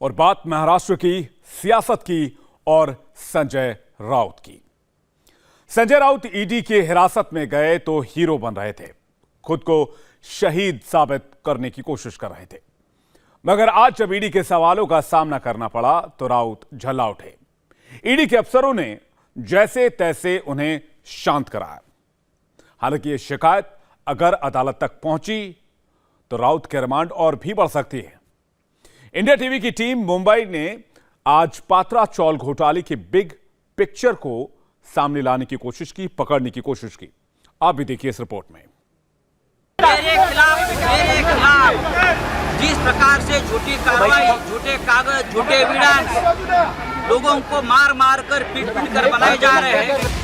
और बात महाराष्ट्र की सियासत की और संजय राउत की। संजय राउत ईडी की हिरासत में गए तो हीरो बन रहे थे, खुद को शहीद साबित करने की कोशिश कर रहे थे, मगर आज जब ईडी के सवालों का सामना करना पड़ा तो राउत झल्ला उठे। ईडी के अफसरों ने जैसे तैसे उन्हें शांत कराया। हालांकि यह शिकायत अगर अदालत तक पहुंची तो राउत के रिमांड और भी बढ़ सकती है। इंडिया टीवी की टीम मुंबई ने आज पात्रा चौल घोटाले की बिग पिक्चर को सामने लाने की कोशिश की, पकड़ने की कोशिश की। आप भी देखिए इस रिपोर्ट में। मेरे खिलाफ जिस प्रकार से झूठी कार्रवाई, झूठे कागज, झूठे एविडेंस लोगों को मार मार कर पीट पीट कर बनाए जा रहे हैं,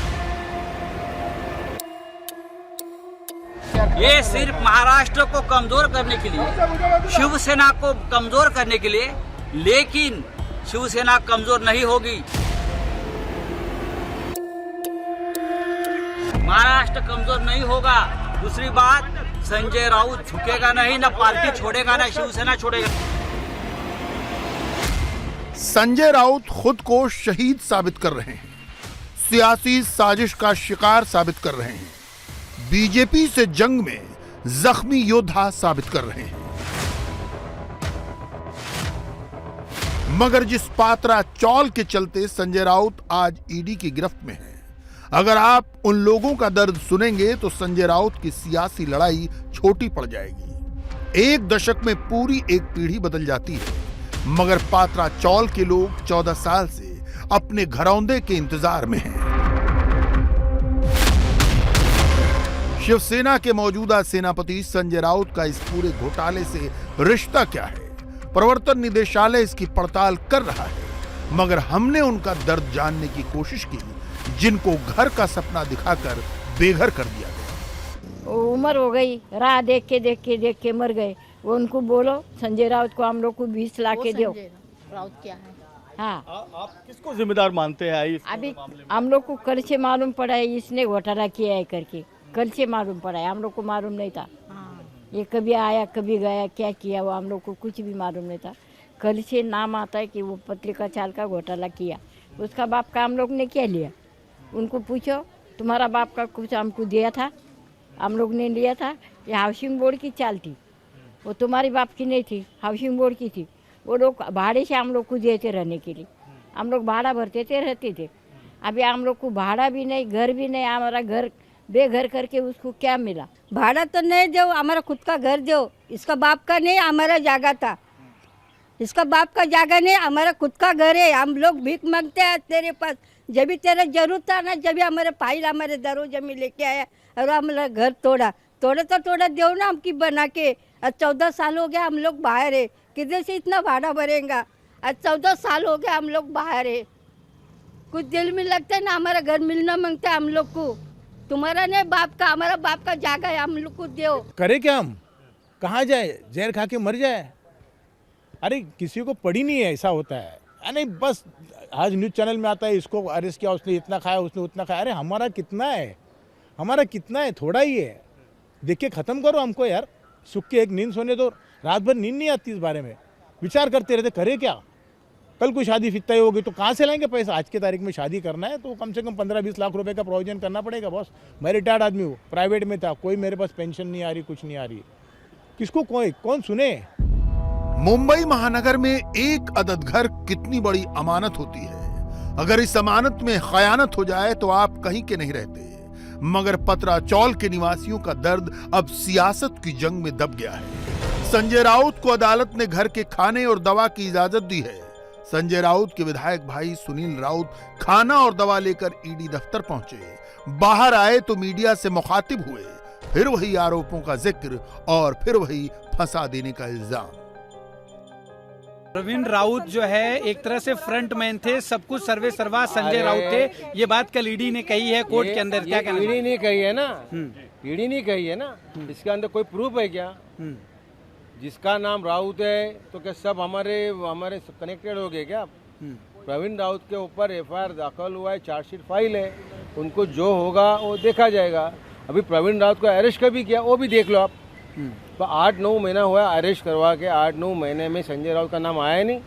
ये सिर्फ महाराष्ट्र को कमजोर करने के लिए, शिवसेना को कमजोर करने के लिए, लेकिन शिवसेना कमजोर नहीं होगी। महाराष्ट्र कमजोर नहीं होगा। दूसरी बात, संजय राउत झुकेगा नहीं, ना पार्टी छोड़ेगा, ना शिवसेना छोड़ेगा। संजय राउत खुद को शहीद साबित कर रहे हैं, सियासी साजिश का शिकार साबित कर रहे हैं, बीजेपी से जंग में जख्मी योद्धा साबित कर रहे हैं। मगर जिस पात्रा चौल के चलते संजय राउत आज ईडी की गिरफ्त में हैं, अगर आप उन लोगों का दर्द सुनेंगे तो संजय राउत की सियासी लड़ाई छोटी पड़ जाएगी। एक दशक में पूरी एक पीढ़ी बदल जाती है, मगर पात्रा चौल के लोग 14 साल से अपने घरौंदे के इंतजार में हैं। शिवसेना के मौजूदा सेनापति संजय राउत का इस पूरे घोटाले से रिश्ता क्या है? प्रवर्तन निदेशालय इसकी पड़ताल कर रहा है, मगर हमने उनका दर्द जानने की कोशिश की, जिनको घर का सपना दिखाकर बेघर कर दिया गया। उम्र हो गई, राह देख के मर गए। वो उनको बोलो संजय राउत को हम लोग को 20 लाख के दो। राउत क्या है? हाँ, आप किसको जिम्मेदार मानते हैं? अभी हम लोग को कल से मालूम पड़ा है इसने घोटाला किया है करके। कल से मालूम पड़ा है, हम लोग को मालूम नहीं था। ये कभी आया कभी गया, क्या किया वो हम लोग को कुछ भी मालूम नहीं था। कल से नाम आता है कि वो पत्रिका चाल का घोटाला किया। उसका बाप का हम लोग ने क्या लिया? उनको पूछो, तुम्हारा बाप का कुछ हमको दिया था? हम लोग ने लिया था? ये हाउसिंग बोर्ड की चाल थी, वो तुम्हारी बाप की नहीं थी, हाउसिंग बोर्ड की थी। वो लोग भाड़े से हम लोग को दिए थे रहने के लिए, हम लोग भाड़ा भरते थे, रहते थे। अभी हम लोग को भाड़ा भी नहीं, घर भी नहीं, हमारा घर बेघर करके उसको क्या मिला? भाड़ा तो नहीं दो, हमारा खुद का घर दो। इसका बाप का नहीं, हमारा जागा था। इसका बाप का जागा नहीं, हमारा खुद का घर है। हम लोग भीख मांगते हैं तेरे पास। जब भी तेरा जरूरत था ना, जब भी हमारे फाइल हमारे दरोजे में लेके आया और हमारा घर तोड़ा तो थोड़ा दो ना हमकी बना के। आज 14 साल हो गया हम लोग बाहर है, किधर से इतना भाड़ा भरेगा? आज 14 साल हो गया हम लोग बाहर है। कुछ दिल में लगता है ना, हमारा घर मिलना मांगता है हम लोग को। तुम्हारा नहीं बाप का, हमारा बाप का जागा है, हम लोग को दो। करे क्या? हम कहाँ जाए? जहर खा के मर जाए? अरे किसी को पड़ी नहीं है, ऐसा होता है। अरे बस आज न्यूज़ चैनल में आता है इसको अरेस्ट किया, उसने इतना खाया, उसने उतना खाया। अरे हमारा कितना है? हमारा कितना है? थोड़ा ही है। देख के ख़त्म करो हमको यार। सुख की एक नींद सोने दो। रात भर नींद नहीं आती इस बारे में, विचार करते रहते। करे क्या? कल कोई शादी फिर तय होगी तो कहाँ से लाएंगे पैसा? आज के तारीख में शादी करना है तो कम से कम 15-20 लाख रुपए का प्रोविजन करना पड़ेगा बॉस। मैं रिटायर्ड आदमी हूँ, प्राइवेट में था, कोई मेरे पास पेंशन नहीं आ रही, कुछ नहीं आ रही। किसको कौन सुने? मुंबई महानगर में एक अदद घर कितनी बड़ी अमानत होती है। अगर इस अमानत में खयानत हो जाए तो आप कहीं के नहीं रहते। मगर पत्रा चौल के निवासियों का दर्द अब सियासत की जंग में दब गया है। संजय राउत को अदालत ने घर के खाने और दवा की इजाजत दी है। संजय राउत के विधायक भाई सुनील राउत खाना और दवा लेकर ईडी दफ्तर पहुंचे। बाहर आए तो मीडिया से मुखातिब हुए। फिर वही आरोपों का जिक्र और फिर वही फंसा देने का इल्जाम। प्रवीण राउत जो है एक तरह से फ्रंट मैन थे, सब कुछ सर्वे सर्वा संजय राउत थे। ये बात कल ईडी ने कही है कोर्ट के अंदर। क्या कहना? ईडी नहीं कही है ना, ईडी नहीं कही है ना। इसके अंदर कोई प्रूफ है क्या? जिसका नाम राउत है तो क्या सब हमारे कनेक्टेड हो गए क्या? प्रवीण राउत के ऊपर एफआईआर दाखिल हुआ है, चार्जशीट फाइल है, उनको जो होगा वो देखा जाएगा। अभी प्रवीण राउत को अरेस्ट कभी किया वो भी देख लो आप। तो 8-9 महीना हुआ अरेस्ट करवा के, 8-9 महीने में संजय राउत का नाम आया नहीं।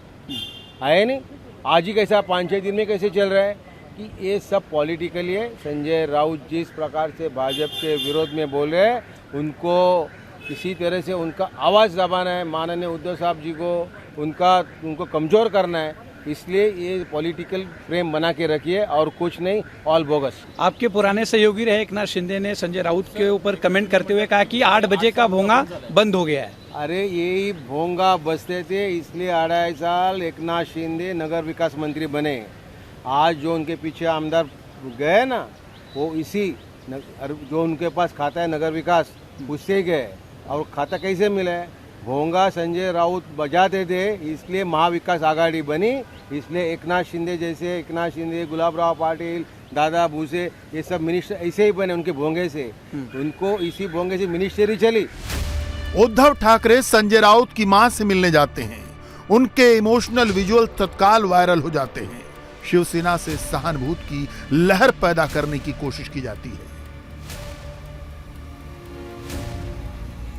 आए नहीं। आज ही कैसा 5-6 दिन में कैसे चल रहा है कि ये सब पॉलिटिकली है। संजय राउत जिस प्रकार से भाजपा के विरोध में बोले, उनको किसी तरह से उनका आवाज़ दबाना है, माननीय उद्धव साहब जी को उनको कमज़ोर करना है। इसलिए ये पॉलिटिकल फ्रेम बना के रखिए और कुछ नहीं, ऑल बोगस। आपके पुराने सहयोगी रहे एकनाथ शिंदे ने संजय राउत के ऊपर कमेंट करते हुए कहा कि 8 बजे का भोंगा बंद हो गया है। अरे यही भोंगा बसते थे, इसलिए 2.5 साल एकनाथ शिंदे नगर विकास मंत्री बने। आज जो उनके पीछे आमदार गए ना, वो इसी जो उनके पास खाता है नगर विकास, उससे गए। और खाता कैसे मिला है? भोंगा संजय राउत बजाते थे, इसलिए महाविकास आघाड़ी बनी। इसलिए एकनाथ शिंदे, गुलाबराव पाटिल, दादा भूसे, ये सब मिनिस्टर ऐसे ही बने उनके भोंगे से। उनको इसी भोंगे से मिनिस्टरी चली। उद्धव ठाकरे संजय राउत की मां से मिलने जाते हैं, उनके इमोशनल विजुअल तत्काल वायरल हो जाते हैं। शिवसेना से सहानुभूति की लहर पैदा करने की कोशिश की जाती है।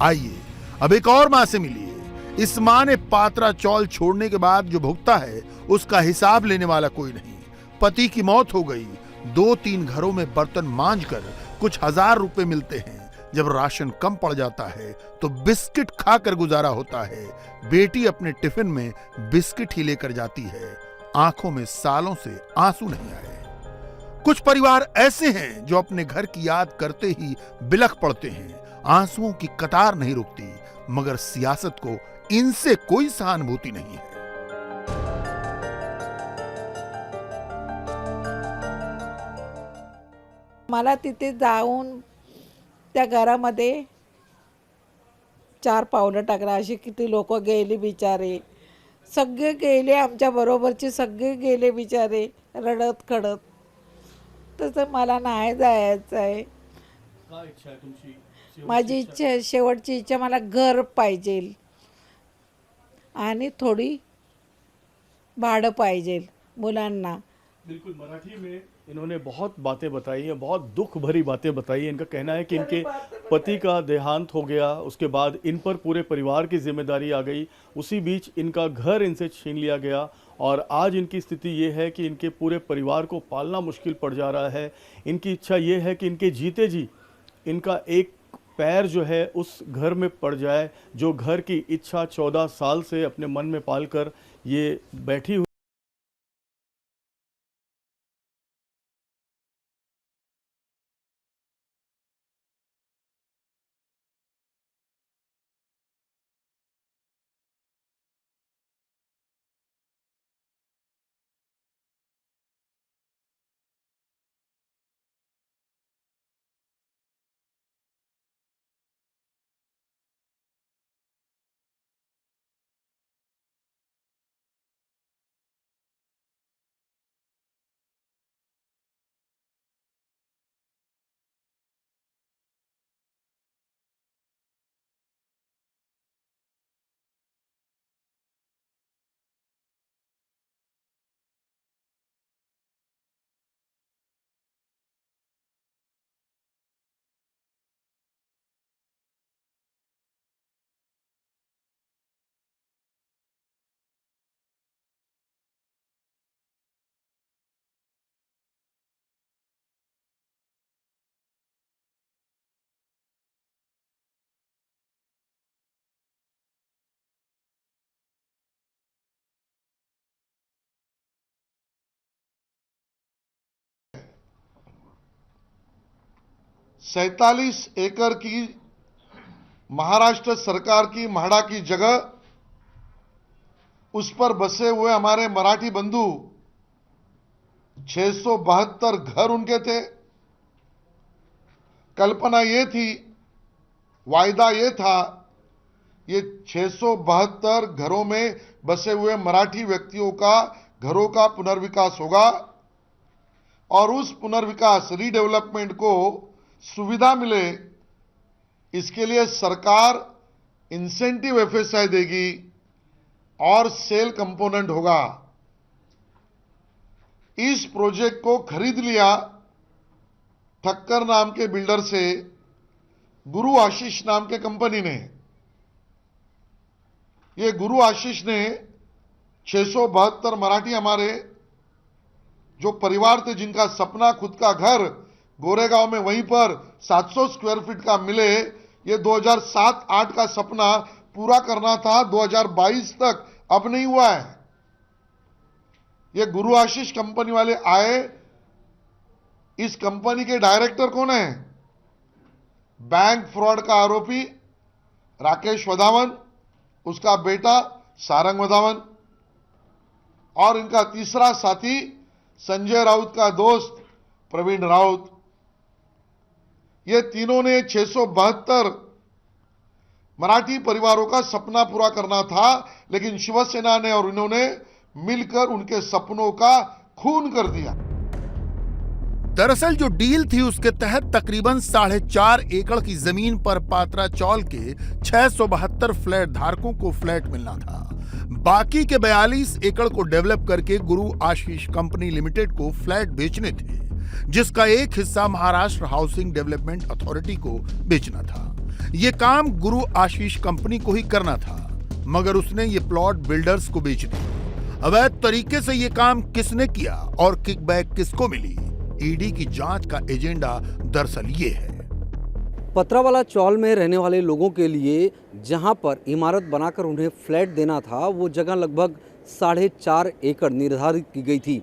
आइए अब एक और मां से मिलिए। इस मां ने पात्रा चौल छोड़ने के बाद जो भुगता है, उसका हिसाब लेने वाला कोई नहीं। पति की मौत हो गई, 2-3 घरों में बर्तन मांजकर कुछ हजार रुपए मिलते हैं। जब राशन कम पड़ जाता है तो बिस्किट खाकर गुजारा होता है। बेटी अपने टिफिन में बिस्किट ही लेकर जाती है। आंखों में सालों से आंसू नहीं आए। कुछ परिवार ऐसे हैं जो अपने घर की याद करते ही बिलख पड़ते हैं। आंसुओं की कतार नहीं रुकती, मगर सियासत को इनसे कोई सहानुभूति नहीं है। मला तिथे जाऊन त्या घरामध्ये 4 पावलं टाकणं, अशी किती लोक गेली बिचारे, सगळे गेले, आमच्या बरोबरचे सगळे गेले बिचारे रडत खडत. तसं मला नाही जायचं आहे. काय इच्छा आहे तुमची? माझी इच्छा, शेवटची इच्छा, मला घर पाहिजे आणि थोडी भाडं पाहिजे मुलांना. बिल्कुल, मराठी में इन्होंने बहुत बातें बताई हैं, बहुत दुख भरी बातें बताई हैं। इनका कहना है कि इनके पति का देहांत हो गया, उसके बाद इन पर पूरे परिवार की जिम्मेदारी आ गई। उसी बीच इनका घर इनसे छीन लिया गया और आज इनकी स्थिति ये है कि इनके पूरे परिवार को पालना मुश्किल पड़ जा रहा है। इनकी इच्छा ये है कि इनके जीते जी इनका एक पैर जो है उस घर में पड़ जाए, जो घर की इच्छा 14 साल से अपने मन में पालकर ये बैठी हुई। सैतालीस एकड़ की महाराष्ट्र सरकार की म्हाडा की जगह, उस पर बसे हुए हमारे मराठी बंधु 672 घर उनके थे। कल्पना ये थी, वायदा ये था, ये 672 घरों में बसे हुए मराठी व्यक्तियों का घरों का पुनर्विकास होगा और उस पुनर्विकास रीडेवलपमेंट को सुविधा मिले, इसके लिए सरकार इंसेंटिव एफएसआई देगी और सेल कंपोनेंट होगा। इस प्रोजेक्ट को खरीद लिया ठक्कर नाम के बिल्डर से, गुरु आशीष नाम के कंपनी ने। ये गुरु आशीष ने 672 मराठी हमारे जो परिवार थे जिनका सपना खुद का घर गोरेगांव में वहीं पर 700 स्क्वायर फीट का मिले, ये 2007-8 का सपना पूरा करना था, 2022 तक अब नहीं हुआ है। ये गुरु आशीष कंपनी वाले आए, इस कंपनी के डायरेक्टर कौन है? बैंक फ्रॉड का आरोपी राकेश वधावन, उसका बेटा सारंग वधावन और इनका तीसरा साथी संजय राउत का दोस्त प्रवीण राउत। ये तीनों ने 672 मराठी परिवारों का सपना पूरा करना था, लेकिन शिवसेना ने और इन्होंने मिलकर उनके सपनों का खून कर दिया। दरअसल जो डील थी उसके तहत तकरीबन 4.5 एकड़ की जमीन पर पात्रा चौल के 672 फ्लैट धारकों को फ्लैट मिलना था। बाकी के 42 एकड़ को डेवलप करके गुरु आशीष कंपनी लिमिटेड को फ्लैट बेचने थे, जिसका एक हिस्सा महाराष्ट्र हाउसिंग डेवलपमेंट अथॉरिटी को बेचना था। यह काम गुरु आशीष कंपनी को ही करना था, मगर उसने ये प्लॉट बिल्डर्स को बेच दिए। अवैध तरीके से यह काम किसने किया और किकबैक किसको मिली, ईडी की जांच का एजेंडा दरअसल ये है। पतरावाला चौल में रहने वाले लोगों के लिए जहां पर इमारत बनाकर उन्हें फ्लैट देना था, वो जगह लगभग 4.5 एकड़ निर्धारित की गई थी,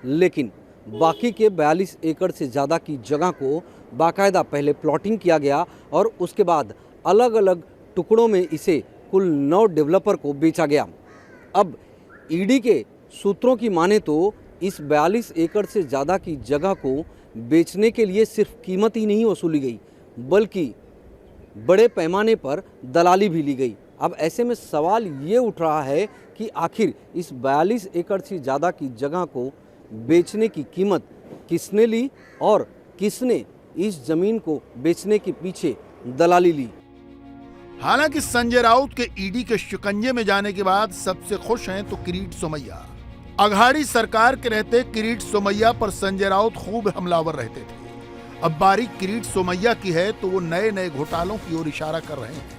लेकिन बाकी के 42 एकड़ से ज़्यादा की जगह को बाकायदा पहले प्लॉटिंग किया गया और उसके बाद अलग अलग टुकड़ों में इसे कुल 9 डेवलपर को बेचा गया। अब ईडी के सूत्रों की माने तो इस 42 एकड़ से ज़्यादा की जगह को बेचने के लिए सिर्फ कीमत ही नहीं वसूली गई, बल्कि बड़े पैमाने पर दलाली भी ली गई। अब ऐसे में सवाल ये उठ रहा है कि आखिर इस 42 एकड़ से ज़्यादा की जगह को बेचने की कीमत किसने ली और किसने इस जमीन को बेचने के पीछे दलाली ली। हालांकि संजय राउत के ईडी के शिकंजे में जाने के बाद सबसे खुश हैं तो किरीट सोमैया। अघाड़ी सरकार के रहते किरीट सोमैया पर संजय राउत खूब हमलावर रहते थे। अब बारी किरीट सोमैया की है तो वो नए नए घोटालों की ओर इशारा कर रहे हैं।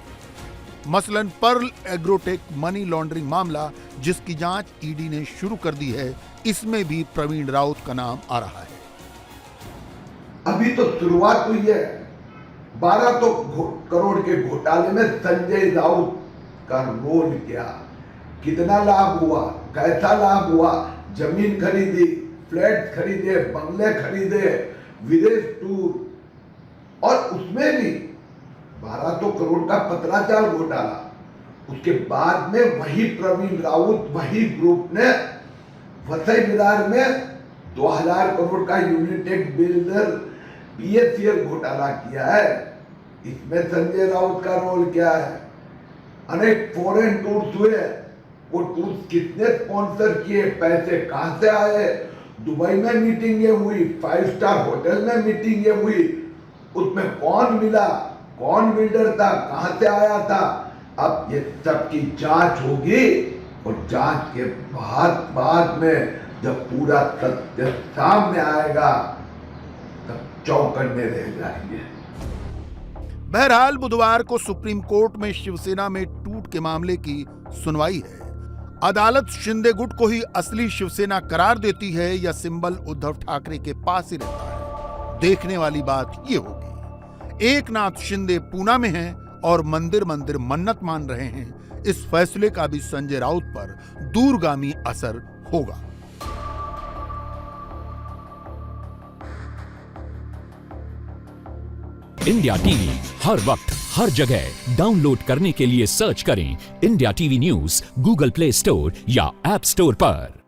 मसलन पर्ल एग्रोटेक मनी लॉन्ड्रिंग मामला, जिसकी जांच ईडी ने शुरू कर दी है, इसमें भी प्रवीण राउत का नाम आ रहा है। अभी तो शुरुआत हुई है। 12 करोड़ के घोटाले में संजय राउत का रोल क्या, कितना लाभ हुआ, कैसा लाभ हुआ, जमीन खरीदी, फ्लैट खरीदे, बंगले खरीदे, विदेश टूर, और उसमें भी 12 करोड़ का पतराचाल घोटाला। उसके बाद में वही प्रवीण राउत, वही ग्रुप ने वसई विरार में 2000 करोड़ का यूनिटेक बिल्डर PSCL घोटाला किया है। इसमें संजय राउत का रोल क्या है? अनेक फॉरेन टूर्स हुए, वो टूर्स किसने स्पॉन्सर किए, पैसे कहां से आए? दुबई में मीटिंगें हुई, 5 स्टार होटल में मीटिंगें हुई, उसमें कौन मिला, कौन बिल्डर था, कहां से आया था? अब ये सब की जांच होगी और जांच के बाद में जब पूरा तथ्य सामने आएगा तब चौकन्ने रह जाएंगे। बहरहाल बुधवार को सुप्रीम कोर्ट में शिवसेना में टूट के मामले की सुनवाई है। अदालत शिंदे गुट को ही असली शिवसेना करार देती है या सिंबल उद्धव ठाकरे के पास ही रहता है। देखने वाली बात ये होगी। एकनाथ शिंदे पूना में हैं और मंदिर मंदिर मन्नत मान रहे हैं। इस फैसले का भी संजय राउत पर दूरगामी असर होगा। इंडिया टीवी हर वक्त हर जगह डाउनलोड करने के लिए सर्च करें India TV news Google play store या ऐप स्टोर पर।